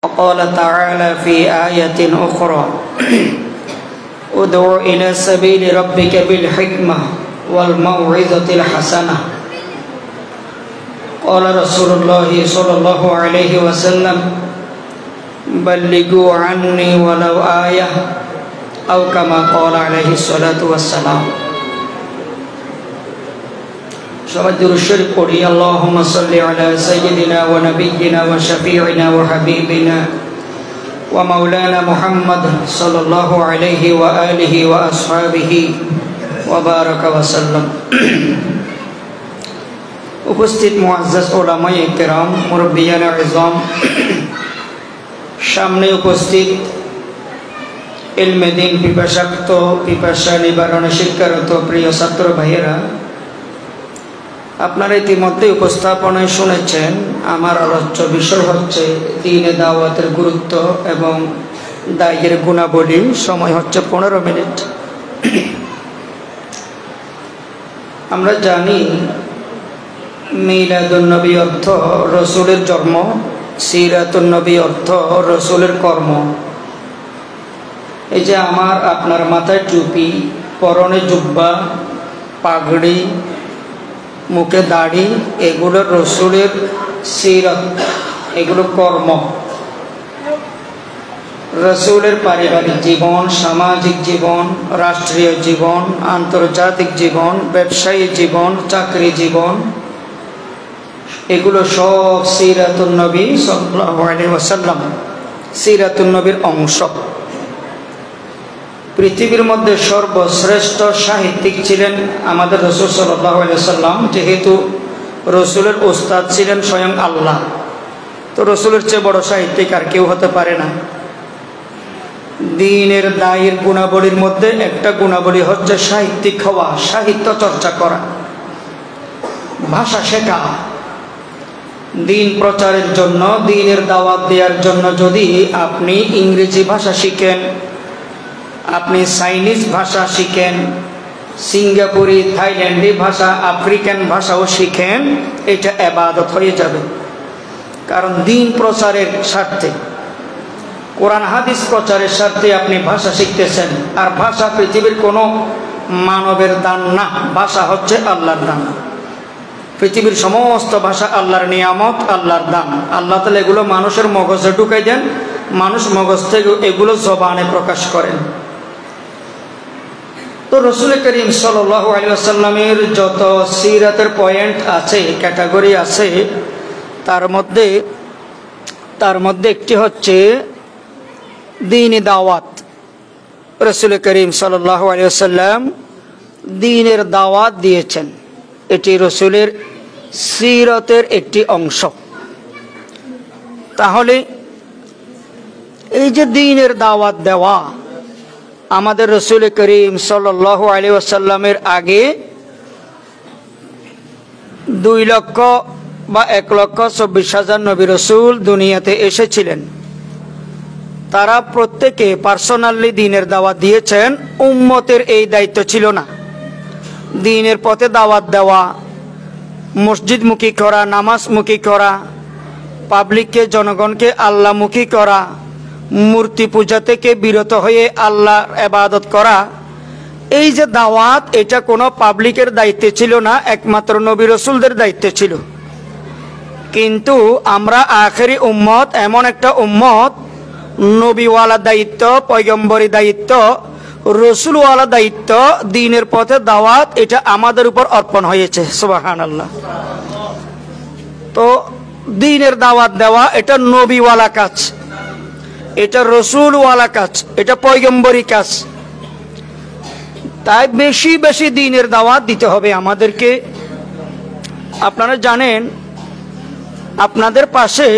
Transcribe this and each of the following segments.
وقال تعالى في آية أخرى ادع إلى سبيل ربك بالحكمة والموعظة الحسنة قال رسول الله صلى الله عليه وسلم بلغوا عني ولو آية أو كما قال عليه الصلاة والسلام সবাই দুরূদ শরীফ পড়ি আল্লাহুম্মা সাল্লি আলা সাইয়্যিদিনা ওয়া নাবিয়্যিনা ওয়া শাফিঈনা ওয়া হাবিবিনা ওয়া মাওলানা মুহাম্মদ সাল্লাল্লাহু আলাইহি ওয়া আলিহি ওয়া আসহাবিহি ওয়া বারাকা ওয়া সাল্লাম। উপস্থিত মুআজ্জাজ উলামায়ে কেরাম, মুরব্বিয়ানে ইযম, সামনে উপস্থিত ইলমে দ্বীন পিপাসা নিবারণে শিক্ষারত প্রিয় ছাত্র ভাইয়েরা, আপনারা ইতিমধ্যে উপস্থাপনায় শুনেছেন আমার আলোচ্য বিষয় হচ্ছে দ্বীনে দাওয়াতের গুরুত্ব এবং দায়ীর গুণাবলী। সময় হচ্ছে 15 মিনিট। আমরা জানি মিলাদুন নবী অর্থ রসুলের জন্ম, সিরাতুন নবী অর্থ রসুলের কর্ম। এই যে আমার আপনার মাথায় টুপি, পরনে জুব্বা, পাগড়ি, মুখে দাড়ি, এগুলো রসুলের সিরাত, এগুলো কর্ম। রসুলের পারিবারিক জীবন, সামাজিক জীবন, রাষ্ট্রীয় জীবন, আন্তর্জাতিক জীবন, ব্যবসায়ী জীবন, চাকরি জীবন, এগুলো সব সিরাতুন নবী সাল্লাল্লাহু আলাইহি ওয়াসাল্লাম, সিরাতুন নবীর অংশ। পৃথিবীর মধ্যে সর্বশ্রেষ্ঠ সাহিত্যিক ছিলেন আমাদের রসুল সাল্লাল্লাহু আলাইহি ওয়াসাল্লাম। যেহেতু রসুলের উস্তাদ ছিলেন স্বয়ং আল্লাহ, তো রসুলের চেয়ে বড় সাহিত্যিক আর কেউ হতে পারে না। দ্বীনের দায়ীর গুণাবলীর মধ্যে একটা গুণাবলী হচ্ছে সাহিত্যিক হওয়া, সাহিত্য চর্চা করা, ভাষা শেখা। দ্বীন প্রচারের জন্য, দ্বীনের দাওয়াত দেওয়ার জন্য যদি আপনি ইংরেজি ভাষা শিখেন, আপনি চাইনিজ ভাষা শিখেন, সিঙ্গাপুরি, থাইল্যান্ডি ভাষা, আফ্রিকান ভাষাও শিখেন, এটা ইবাদত হয়ে যাবে। কারণ দ্বীন প্রচারের স্বার্থে, কোরআন হাদিস প্রচারের স্বার্থে আপনি ভাষা শিখতেছেন। আর ভাষা পৃথিবীর কোনো মানবের দান না, ভাষা হচ্ছে আল্লাহর দান। পৃথিবীর সমস্ত ভাষা আল্লাহর নিয়ামত, আল্লাহর দান। আল্লাহ তাআলা এগুলো মানুষের মগজে ঢুকাই দেন, মানুষ মগজ থেকে এগুলো জবানে প্রকাশ করেন। তো রসুল করিম সাল্লাল্লাহু আলাইহি ওয়াসাল্লামের যত সিরাতের পয়েন্ট আছে, ক্যাটাগরি আছে, তার মধ্যে একটি হচ্ছে দ্বীনি দাওয়াত। রসুল করিম সাল্লাল্লাহু আলাইহি ওয়াসাল্লাম দ্বীনের দাওয়াত দিয়েছেন, এটি রসুলের সিরতের একটি অংশ। তাহলে এই যে দ্বীনের দাওয়াত দেওয়া, আমাদের রসুল করিম সাল্লাল্লাহু আলাইহি ওয়াসাল্লামের আগে 2 লক্ষ বা 1,24,000 নবী রসুল দুনিয়াতে এসেছিলেন। তারা প্রত্যেকে পার্সোনালি দ্বীনের দাওয়াত দিয়েছেন। উম্মতের এই দায়িত্ব ছিল না। দ্বীনের পথে দাওয়াত দেওয়া, মসজিদমুখী করা, নামাজমুখী করা, পাবলিককে, জনগণকে আল্লাহমুখী করা, মূর্তি পূজা থেকে বিরত হয়ে আল্লাহর ইবাদত করা, এই যে দাওয়াত, এটা কোনো পাবলিকের দায়িত্বে ছিল না, একমাত্র নবী রসুলদের দায়িত্বে ছিল। কিন্তু আমরা আখেরি উম্মত, এমন একটা উম্মত, নবীওয়ালা দায়িত্ব, পয়গম্বরী দায়িত্ব, রসুলওয়ালা দায়িত্ব, দ্বীনের পথে দাওয়াত, এটা আমাদের উপর অর্পণ হয়েছে। সুবহানাল্লাহ। তো দ্বীনের দাওয়াত দেওয়া এটা নবীওয়ালা কাজ, এটা রসুলওয়ালা কাজ, এটা পয়গম্বরী কাজ। তাই বেশি বেশি দ্বীনের দাওয়াত দিতে হবে আমাদেরকে। আপনারা জানেন, আপনাদের পাশে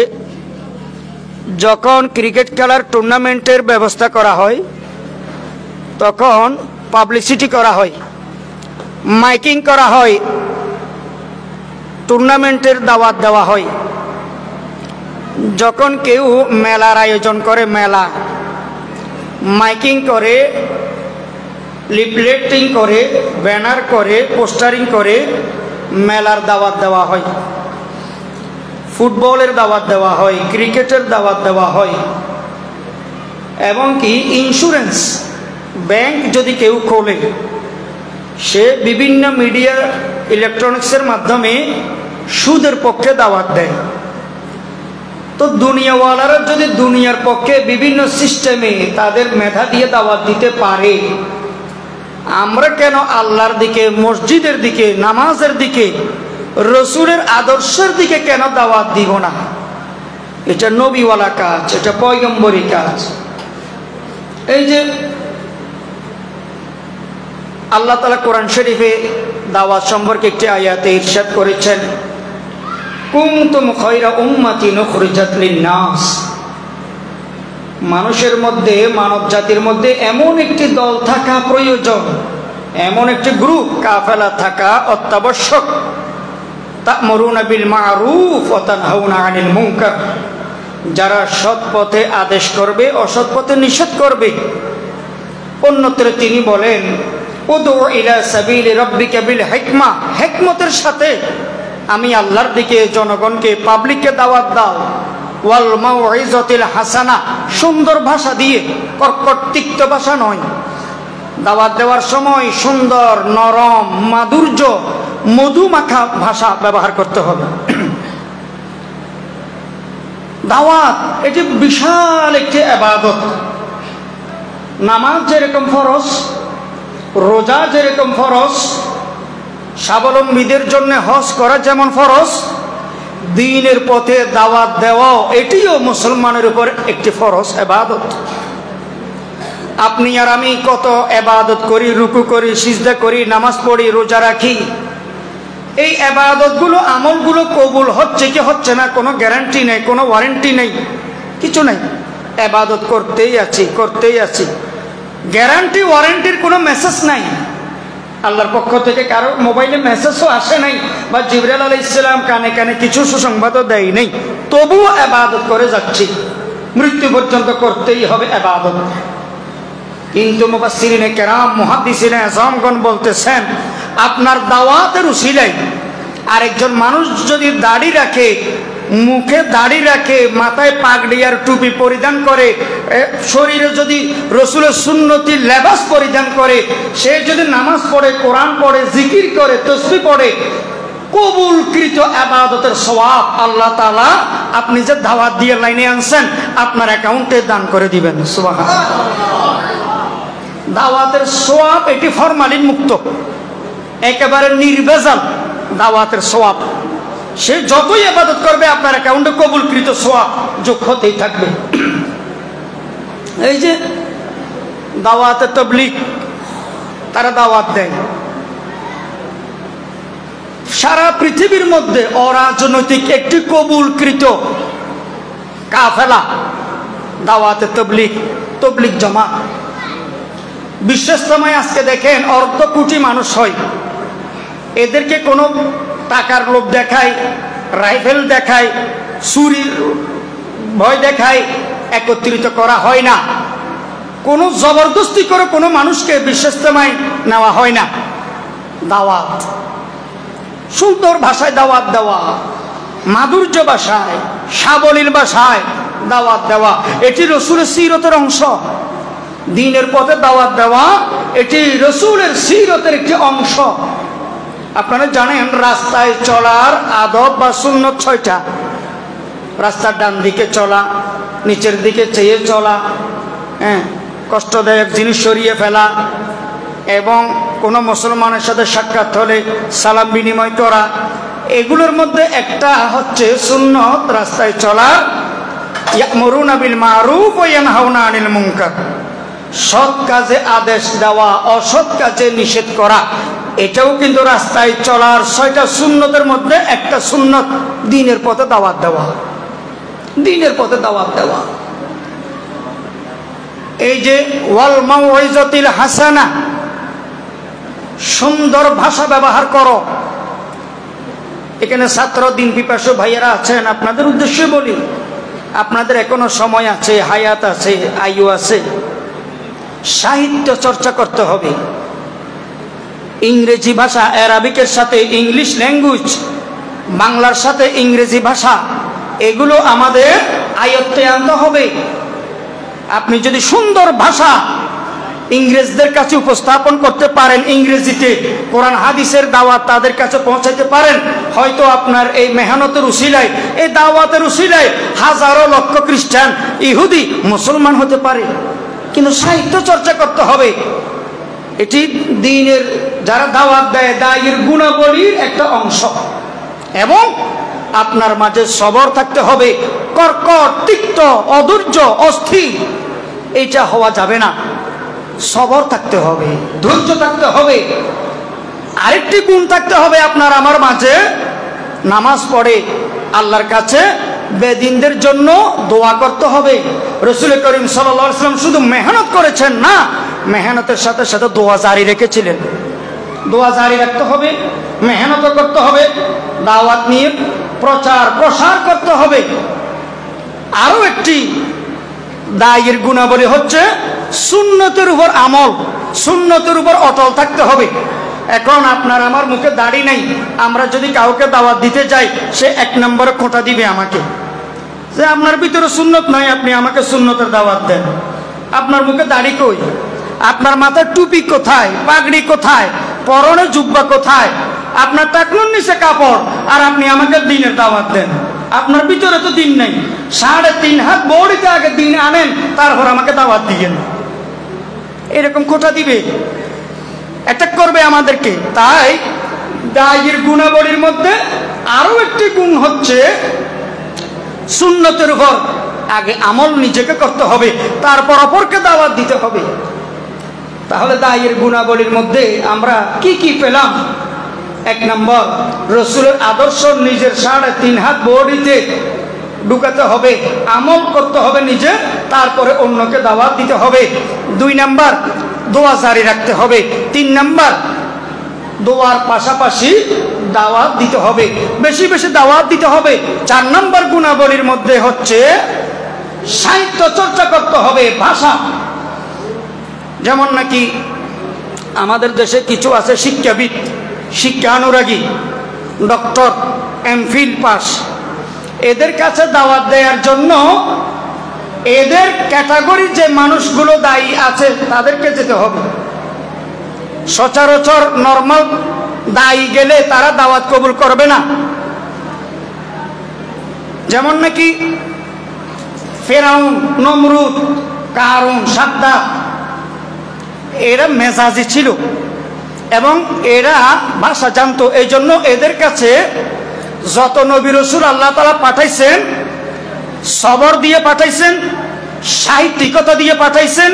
যখন ক্রিকেট খেলার টুর্নামেন্টের ব্যবস্থা করা হয়, তখন পাবলিসিটি করা হয়, মাইকিং করা হয়, টুর্নামেন্টের দাওয়াত দেওয়া হয়। যখন কেউ মেলার আয়োজন করে, মেলা, মাইকিং করে, লিফলেটিং করে, ব্যানার করে, পোস্টারিং করে মেলার দাওয়াত দেওয়া হয়। ফুটবলের দাওয়াত দেওয়া হয়, ক্রিকেটের দাওয়াত দেওয়া হয়, এবং কি ইন্স্যুরেন্স ব্যাংক যদি কেউ খোলে সে বিভিন্ন মিডিয়া ইলেকট্রনিক্সের মাধ্যমে সুদের পক্ষে দাওয়াত দেয়। তো দুনিয়াওয়ালারা যদি দুনিয়ার পক্ষে বিভিন্ন সিস্টেমে তাদের মেধা দিয়ে দাওয়াত দিতে পারে, আমরা কেন আল্লাহর দিকে, মসজিদের দিকে, নামাজের দিকে, রসুলের আদর্শের দিকে কেন দাওয়াত দিব না? এটা নবীওয়ালা কাজ, এটা পয়গম্বরী কাজ। এই যে আল্লাহ তাআলা কোরআন শরীফে দাওয়াত সম্পর্কে একটি আয়াতে ইরশাদ করেছেন, কুনতুম খায়রা উম্মাতিন উখরিজাত লিন-নাস। মানুষের মধ্যে, মানব জাতির মধ্যে এমন একটি দল থাকা প্রয়োজন, এমন একটি গ্রুপ, কাফেলা থাকা অত্যাবশ্যক। তা'মুরুনা বিল মা'রুফ ওয়া তানহাউনা আনিল মুনকার, যারা সৎ পথে আদেশ করবে, অসৎ পথে নিষেধ করবে। অন্যত্র তিনি বলেন, উদউ ইলা সাবিলি রাব্বিকা বিল হিকমা, হিকমতের সাথে আমি আল্লাহর দিকে জনগণকে, পাবলিককে দাওয়াত দাও। ওয়াল মাউইজাতিল হাসানা, সুন্দর ভাষা দিয়ে, কর্কট তিক্ত ভাষা নয়। দাওয়াত দেওয়ার সময় সুন্দর, নরম, মাধুর্য, মধুমাখা ভাষা ব্যবহার করতে হবে। দাওয়াত এটি বিশাল একটি ইবাদত। নামাজ যেরকম ফরজ, রোজা যেরকম ফরজ, স্বাবলম্বীদের জন্য হজ করা যেমন ফরজ, দ্বীনের পথে দাওয়াত দেওয়াও এটিও মুসলমানের উপর একটি ফরজ ইবাদত। আপনি আর আমি কত ইবাদত করি, রুকু করি, সিজদা করি, নামাজ পড়ি, রোজা রাখি। এই ইবাদতগুলো, আমলগুলো কবুল হচ্ছে কি হচ্ছে না কোনো গ্যারান্টি নেই, কোনো ওয়ারেন্টি নেই, কিছু নেই। ইবাদত করতেই আছি, গ্যারান্টি ওয়ারেন্টির কোনো মেসেজ নাই। আল্লাহর পক্ষ থেকে কারো মোবাইলে মেসেজও আসে নাই, বা জিবরাইল আলাইহিস সালাম কানে কানে কিছু সুসংবাদও দেয় নাই, তবুও ইবাদত করে যাচ্ছি। মৃত্যু পর্যন্ত করতেই হবে ইবাদত। কিন্তু মুফাসসিরিনে কেরাম, মুহাদ্দিসিনে আযমগণ বলতেছেন, আপনার দাওয়াতের উসিলায় আরেকজন মানুষ যদি দাড়ি রাখে, মুখে দাড়ি রাখে, মাথায় পাগড়ি আর টুপি পরিধান করে, শরীরে যদি রসুলের সুন্নতি লেবাস পরিধান করে, সে যদি নামাজ পড়ে, কোরআন পড়ে, জিকির করে, তাসবিহ পড়ে, কবুলকৃত ইবাদতের সওয়াব আল্লাহ তাআলা আপনি যে দাওয়াত দিয়ে লাইনে আনছেন আপনার অ্যাকাউন্টে দান করে দিবেন। সুবহানাল্লাহ। দাওয়াতের সওয়াব এটি ফরমালিন মুক্ত, একেবারে নির্ভেজাল দাওয়াতের সওয়াব। সে যতই ইবাদত করবে আপনার অ্যাকাউন্টে কবুলকৃত সওয়াব যোগ হতেই থাকবে। এই যে দাওয়াতে তাবলীগ, তারা দাওয়াত দেয় সারা পৃথিবীর মধ্যে অরাজনৈতিক একটি কবুলকৃত কাফেলা দাওয়াতে তাবলীগ, তাবলীগ জামাত। বিশ্বস্তময় আজকে দেখেন অর্ধ কোটি মানুষ হয়, এদেরকে কোনো টাকার লোভ দেখায়, রাইফেল দেখায়, ছুরির ভয় দেখায় একত্রিত করা হয় না। কোনো জবরদস্তি করে কোনো মানুষকে বিশ্বস্তময় নেওয়া হয় না। দাওয়াত, সুন্দর ভাষায় দাওয়াত দেওয়া, মাধুর্য ভাষায়, সাবলীল ভাষায় দাওয়াত দেওয়া, এটি রসুলের সিরতের অংশ। দ্বীনের পথে দাওয়াত দেওয়া এটি রসুলের সিরতের একটি অংশ। আপনারা জানেন রাস্তায় চলার আদব বা সুন্নত 6টা। রাস্তার ডান দিকে চলা, নিচের দিকে চেয়ে চলা, কষ্টদায়ক জিনিস সরিয়ে ফেলা, এবং কোনো মুসলমানের সাথে সাক্ষাৎ হলে সালাম বিনিময় করা। এগুলোর মধ্যে একটা হচ্ছে সুন্নত রাস্তায় চলা, ইয়ামুরুনা বিল মারুফ ওয়া ইয়ানহাউনা আনিল মুনকার, সৎ কাজে আদেশ দেওয়া, অসৎ কাজে নিষেধ করা। এটাও কিন্তু রাস্তায় চলার 6টা সুন্নতের মধ্যে একটা সুন্নত, দ্বীনের পথে দাওয়াত দেওয়া, দ্বীনের পথে দাওয়াত দেওয়া। এই যে ওয়াল মাউইজাতিল হাসানা, সুন্দর ভাষা ব্যবহার করো। এখানে ছাত্র দিন পিপাসু ভাইয়েরা আছেন, আপনাদের উদ্দেশ্যে বলি, আপনাদের এখনো সময় আছে, হায়াত আছে, আয়ু আছে, সাহিত্য চর্চা করতে হবে। ইংরেজি ভাষা, অ্যারাবিকের সাথে ইংলিশ ল্যাঙ্গুয়েজ, বাংলার সাথে ইংরেজি ভাষা, এগুলো আমাদের আয়ত্তে আনতে হবে। আপনি যদি সুন্দর ভাষা ইংরেজদের কাছে উপস্থাপন করতে পারেন, ইংরেজিতে কোরআন হাদিসের দাওয়াত তাদের কাছে পৌঁছাতে পারেন, হয়তো আপনার এই মেহনতের উসিলায়, এই দাওয়াতের উসিলায় হাজারো লক্ষ খ্রিস্টান, ইহুদি মুসলমান হতে পারে। কিন্তু সাহিত্য চর্চা করতে হবে। এটি দ্বীনের যারা দাওয়াত দেয় দায়ের গুণাবলীর একটা অংশ। এবং আপনার মাঝে সবর থাকতে হবে, কর্কট, তিক্ত, অধৈর্য, অস্থির এইটা হওয়া যাবে না। সবর থাকতে হবে, ধৈর্য থাকতে হবে। আরেকটি গুণ থাকতে হবে আপনার আমার মাঝে, নামাজ পড়ে আল্লাহর কাছে বেদিনদের জন্য দোয়া করতে হবে। রাসূল করিম সাল্লাল্লাহু আলাইহি ওয়াসাল্লাম শুধু মেহনত করেছেন না, মেহনতের সাথে সাথে দোয়া জারি রেখেছিলেন। দোয়া জারি রাখতে হবে, মেহনত করতে হবে, দাওয়াত নিয়ে প্রচার প্রসার করতে হবে। আরো একটি দায়ের গুণাবলী হচ্ছে সুন্নতের উপর আমল, সুন্নতের উপর অটল থাকতে হবে। এখন আপনার আমার মুখে দাড়ি নেই, আমরা যদি কাউকে দাওয়াত দিতে যাই, সে এক নম্বরে খোঁটা দিবে আমাকে যে আপনার ভিতরে সুন্নত নাই, আপনি আমাকে সুন্নতের দাওয়াত দেন। আপনার মুখে দাড়ি কই? আপনার মাথায় টুপি কোথায়? পাগড়ি কোথায়? পরনে জুব্বা কোথায়? আপনার টাকনুর নিচে কাপড়, আর আপনি আমাকে দ্বীনের দাওয়াত দেন। আপনার ভিতরে তো দিন নাই। 3.5 হাত বড়িতে আগে দিন আনেন, তারপর আমাকে দাওয়াত দিয়েন। এরকম খোঁটা দিবে, অ্যাটাক করবে আমাদেরকে। তাই দায়ের গুণাবলীর মধ্যে আরো একটি গুণ হচ্ছে সুন্নতের উপর আগে আমল নিজেকে করতে হবে, তারপর অপরকে দাওয়াত দিতে হবে। তাহলে দায়ের গুণাবলীর মধ্যে আমরা কি কি পেলাম? 1 নম্বর, রাসূলের আদর্শ নিজের 3.5 হাত বডিতে ঢুকাতে হবে, আমল করতে হবে নিজে, তারপরে অন্যকে দাওয়াত দিতে হবে। 2 নম্বর, দোয়া জারি রাখতে হবে। 3 নম্বর, দোয়ার পাশাপাশি দাওয়াত দিতে হবে, বেশি বেশি দাওয়াত দিতে হবে। 4 নম্বর গুণাবলীর মধ্যে হচ্ছে সাহিত্য চর্চা করতে হবে, ভাষা। যেমন নাকি আমাদের দেশে কিছু আছে শিক্ষাবিদ, শিক্ষানুরাগী, ডক্টর, এমফিল পাস, এদের কাছে দাওয়াত দেওয়ার জন্য এদের ক্যাটাগরি যে মানুষগুলো দায়ী আছে তাদেরকে যেতে হবে। সচরাচর নর্মাল দায়ী গেলে তারা দাওয়াত কবুল করবে না। যেমন নাকি ফেরাউন, নমরুদ, কারুন, সাদ্দাত, এরা মেজাজি ছিল এবং এরা ভাষা জানতো। এই জন্য এদের কাছে যত নবী রাসূল আল্লাহ তাআলা পাঠাইছেন, সবর দিয়ে পাঠাইছেন, সাহিত্যিকতা দিয়ে পাঠাইছেন,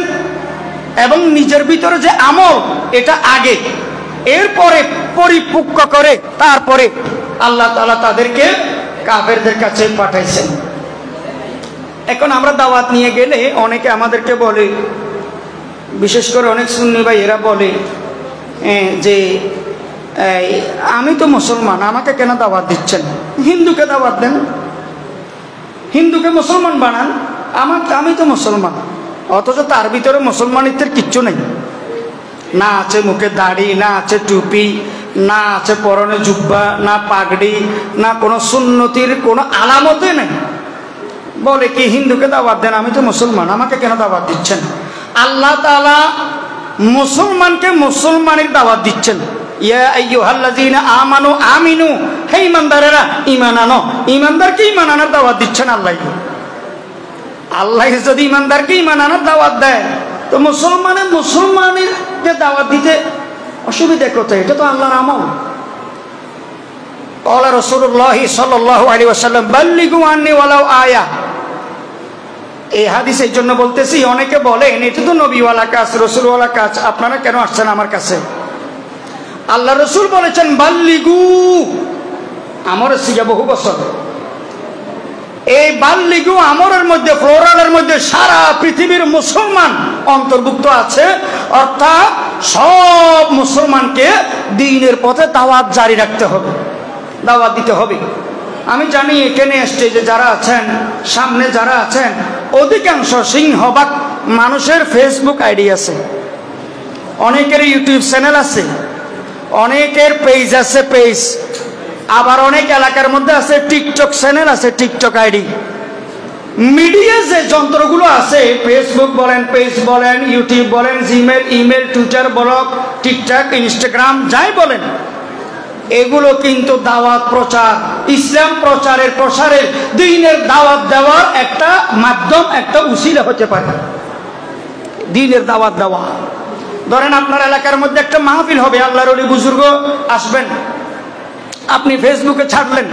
এবং নিজের ভিতরে যে আমল এটা আগে, এরপরে পরিপক্ক করে তারপরে আল্লাহ তাআলা তাদেরকে কাফেরদের কাছে পাঠাইছেন। এখন আমরা দাওয়াত নিয়ে গেলে অনেকে আমাদেরকে বলে, বিশেষ করে অনেক সুন্নি ভাই এরা বলে যে আমি তো মুসলমান, আমাকে কেন দাওয়াত দিচ্ছেন? হিন্দুকে দাওয়াত দেন, হিন্দুকে মুসলমান বানান, আমি তো মুসলমান। অথচ তার ভিতরে মুসলমানিত্বের কিচ্ছু নেই। না আছে মুখে দাড়ি, না আছে টুপি, না আছে পরনে জুব্বা, না পাগড়ি, না কোনো সুন্নতির কোনো আলামতে নেই। বলে কি হিন্দুকে দাওয়াত দেন, আমি তো মুসলমান, আমাকে কেন দাওয়াত দিচ্ছেন? আল্লাহ তাআলা মুসলমানকে মুসলমানের দাওয়াত দিচ্ছেন। ইয়া আইয়ুহাল্লাযীনা আমানু আমিনু, হে ঈমানদারেরা ঈমান আনো। ঈমানদারকে ঈমান আনার দাওয়াত দিচ্ছেন আল্লাহ। আল্লাহ যদি ঈমানদারকে ঈমান আনার দাওয়াত দেয়, তো মুসলমানের দাওয়াত দিতে অসুবিধা কোথায়? এটা তো আল্লাহর আমল। ক্বালা রাসূলুল্লাহ সাল্লাল্লাহু আলাইহি ওয়াসাল্লাম বাল্লিগু আন্নী ওয়ালাউ আয়া। এই হাদিস এই জন্য বলতেছি, অনেকে বলেন এটা তো নবীওয়ালা কাজ, রসুলওয়ালা কাজ, আপনারা কেন আসছেন আমার কাছে? আল্লাহ রসুল বলেছেন বাল্লিগু, আমর সিগা বহু বছর। এই বাল্লিগু আমরের মধ্যে, ফ্লোরালের মধ্যে সারা পৃথিবীর মুসলমান অন্তর্ভুক্ত আছে। অর্থাৎ সব মুসলমানকে দ্বীনের পথে দাওয়াত জারি রাখতে হবে, দাওয়াত দিতে হবে। আমি জানি এখানে স্টেজে যারা আছেন, সামনে যারা আছেন, অধিকাংশ সিংহভাগ মানুষের ফেসবুক আইডি আছে, অনেকের ইউটিউব চ্যানেল আছে, অনেকের পেজ আছে, পেজ। আবার অনেক এলাকার মধ্যে আছে টিকটক চ্যানেল, আছে টিকটক আইডি। মিডিয়া যে যন্ত্রগুলো আছে, ফেসবুক বলেন, পেজ বলেন, ইউটিউব বলেন, Gmail, email, Twitter, blog, TikTok, Instagram, যাই বলেন, এগুলো কিন্তু দাওয়াত প্রচার, ইসলাম প্রচারের প্রসারের, দ্বীনের দাওয়াত দেওয়ার একটা মাধ্যম, একটা উসিলা হতে পারে। দ্বীনের দাওয়াত দেওয়া, ধরেন আপনার এলাকার মধ্যে একটা মাহফিল হবে, আল্লাহর ওলি বুজুর্গ আসবেন, আপনি ফেসবুকে ছাড়লেন,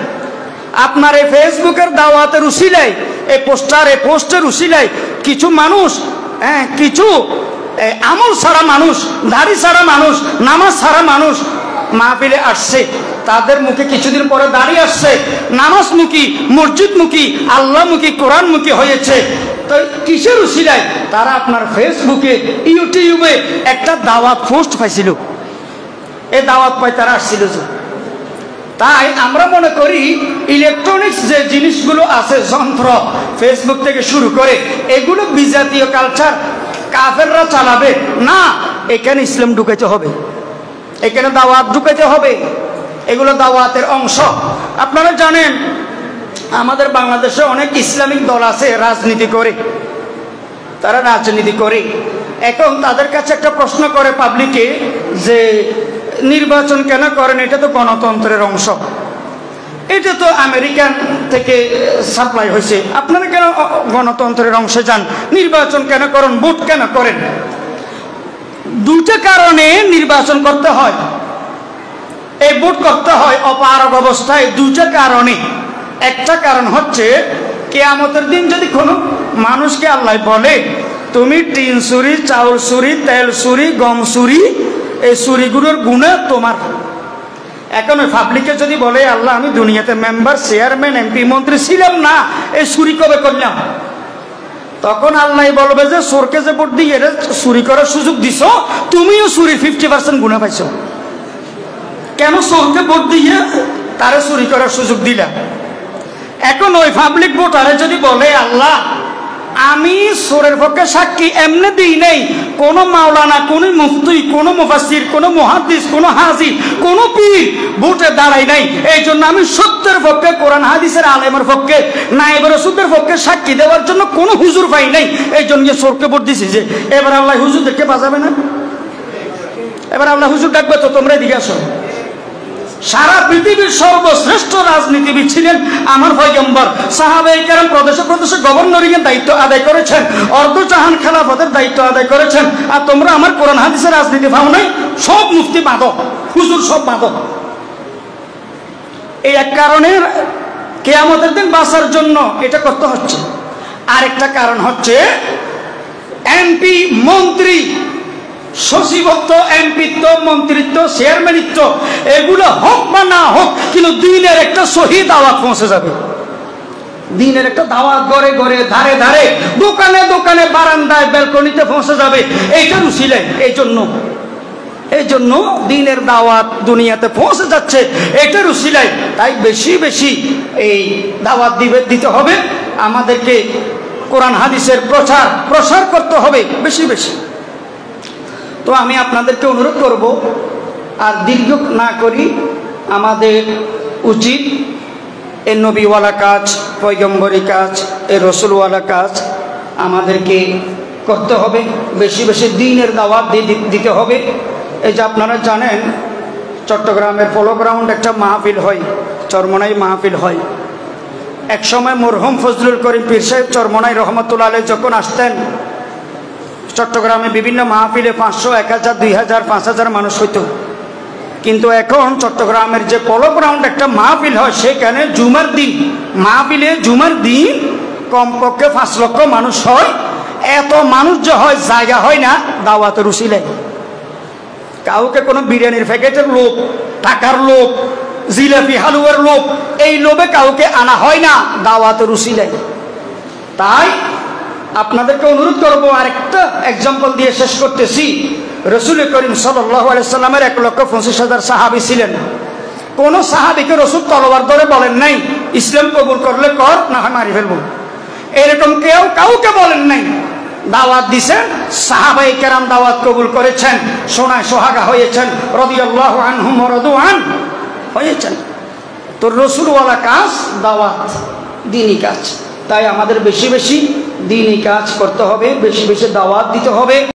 আপনার এই ফেসবুকের দাওয়াতের উসিলায়, এই পোস্টার, এই পোস্টের উসিলায় কিছু মানুষ, কিছু আমল ছাড়া মানুষ, দাড়ি ছাড়া মানুষ, নামাজ ছাড়া মানুষ মাহফিলে আসছে, তাদের মুখে কিছুদিন পরে দাঁড়িয়ে আসছে, নামাজমুখী, মসজিদমুখী, আল্লাহমুখী, কোরআনমুখী হয়েছে। তো কিসের উসিলায়? তারা আপনার ফেসবুকে, ইউটিউবে একটা দাওয়াত পোস্ট পাইছিল, এই দাওয়াত পাই তারা আসছিল। তাই আমরা মনে করি ইলেকট্রনিক্স যে জিনিসগুলো আছে, যন্ত্র, ফেসবুক থেকে শুরু করে, এগুলো বিজাতীয় কালচার, কাফেররা চালাবে না। এখানে ইসলাম ঢুকাইতে হবে, এখানে দাওয়াত ঢুকাইতে হবে, এগুলো দাওয়াতের অংশ। আপনারা জানেন আমাদের বাংলাদেশে অনেক ইসলামিক দল আছে, রাজনীতি করে, তারা রাজনীতি করে। এখন তাদের কাছে একটা প্রশ্ন করে পাবলিকে যে নির্বাচন কেন করেন? এটা তো গণতন্ত্রের অংশ, এটা তো আমেরিকান থেকে সাপ্লাই হয়েছে, আপনারা কেন গণতন্ত্রের অংশে যান? নির্বাচন কেন করেন? ভোট কেন করেন? দুটো কারণে নির্বাচন করতে হয়, এই ভোট করতে হয় অপারগ অবস্থায়, দুটো কারণে। একটা কারণ হচ্ছে কিয়ামতের দিন যদি কোনো মানুষকে আল্লাহ বলে তুমি টিন চুরি, চাউল চুরি, তেল চুরি, গম চুরি, এই চুরিগুলোর গুণা তোমার। এখন ওই পাবলিকে যদি বলে আল্লাহ আমি দুনিয়াতে মেম্বার, চেয়ারম্যান, এমপি, মন্ত্রী ছিলাম না, এই চুরি কবে করলাম? তখন আল্লাহ বলবে যে চোরকে যে ভোট দিয়ে চুরি করার সুযোগ দিছ, তুমিও চুরির 50% গুণা পাইছ। কেন চোরকে ভোট দিয়ে তারা চুরি করার সুযোগ দিলা? এখন ওই পাবলিক ভোটারে যদি বলে আল্লাহ আমি চোরের পক্ষে সাক্ষী এমনি দিই নেই, কোনো মাওলানা, কোনো মুফতি, কোনো মুফাসসির, কোনো মুহাদ্দিস, কোনো হাজি, কোনো পীর ভোটে দাঁড়াই নাই, এই জন্য আমি সত্যের পক্ষে, কোরআন হাদিসের আলেমের পক্ষে, নায়েব রাসূলের পক্ষে সাক্ষী দেওয়ার জন্য কোনো হুজুর পাই নাই, এই জন্য চোরকে ভোট দিছি। যে এবার আল্লাহ হুজুরদেরকে বাঁচাবে না? এবার আল্লাহ হুজুর ডাকবে তো তোমরা এদিকে আসো। সারা পৃথিবীর সর্বশ্রেষ্ঠ রাজনীতিবিদ ছিলেন আমার পয়গম্বর। সাহাবায়ে কেরাম প্রদেশে প্রদেশে গভর্নরিংয়ের দায়িত্ব আদায় করেছেন, অর্ধজাহান খেলাফতের দায়িত্ব আদায় করেছেন। আর তোমরা আমার কোরআন হাদিসের রাজনীতি পাও নাই? সব মুফতি বাঁধো, হুজুর সব বাঁধো। এই এক কারণে কিয়ামতের দিন বাঁচার জন্য এটা করতে হচ্ছে। আরেকটা কারণ হচ্ছে এমপি, মন্ত্রী, সচিবত্ব, এমপিত্ব, মন্ত্রিত্ব, চেয়ারম্যানিত্ব, এগুলো হোক বা না হোক, কিন্তু দিনের একটা সহি দাওয়াত পৌঁছে যাবে। দিনের একটা দাওয়াত ঘরে ঘরে, ধারে ধারে, দোকানে দোকানে, বারান্দায়, ব্যালকনিতে পৌঁছে যাবে। এইটার উসিলায়, এই জন্য দিনের দাওয়াত দুনিয়াতে পৌঁছে যাচ্ছে, এটার উসিলায়। তাই বেশি বেশি এই দাওয়াত দিতে হবে আমাদেরকে, কোরআন হাদিসের প্রসার করতে হবে বেশি বেশি। তো আমি আপনাদেরকে অনুরোধ করব, আর দীর্ঘ না করি, আমাদের উচিত এই নবীওয়ালা কাজ, পয়গম্বরী কাজ, এই রসুলওয়ালা কাজ আমাদেরকে করতে হবে। বেশি বেশি দ্বীনের দাওয়াত দিতে হবে। এই যে আপনারা জানেন চট্টগ্রামের পোলো গ্রাউন্ড একটা মাহফিল হয়, চরমনাই মাহফিল হয়। এক সময় মরহুম ফজলুল করিম পীর সাহেব চরমনাই রহমতুল্লাহ আলাইহি যখন আসতেন, চট্টগ্রামে বিভিন্ন মাহফিলে 500, 1000, 2000, 5000 মানুষ হইত। কিন্তু এখন চট্টগ্রামের যে পোলো গ্রাউন্ড একটা মাহফিল হয়, সেখানে জুমার দিন মাহফিলে, জুমার দিন কমপক্ষে 5 লক্ষ মানুষ হয়। এত মানুষ যে হয়, জায়গা হয় না দাওয়াতের উসিলায়। কাউকে কোনো বিরিয়ানির প্যাকেটের লোভ, টাকার লোভ, জিলাপি হালুয়ার লোভ, এই লোভে কাউকে আনা হয় না দাওয়াতের উসিলায়। তাই আপনাদেরকে অনুরোধ করবো, আরেকটা এক্সাম্পল দিয়ে শেষ করতেছি। রসুল করিম সাল্লাল্লাহু আলাইহি সাল্লামের 1,25,000 সাহাবী ছিলেন। কোন সাহাবীকে রসুল তলোয়ার ধরে বলেন নাই ইসলাম কবুল করলে কর, না হয় মারি ফেলবো, এরকম কেউ কাউকে বলেন নাই। দাওয়াত দিছেন, সাহাবায়ে কেরাম দাওয়াত কবুল করেছেন, সোনায় সোহাগা হয়েছেন, রাদিয়াল্লাহু আনহুম ওয়া রাদু আন হয়েছেন। তো রসুলওয়ালা কাজ দাওয়াত, দ্বীনি কাজ। তাই আমাদের বেশি বেশি দ্বীনি কাজ করতে হবে, বেশি বেশি দাওয়াত দিতে হবে।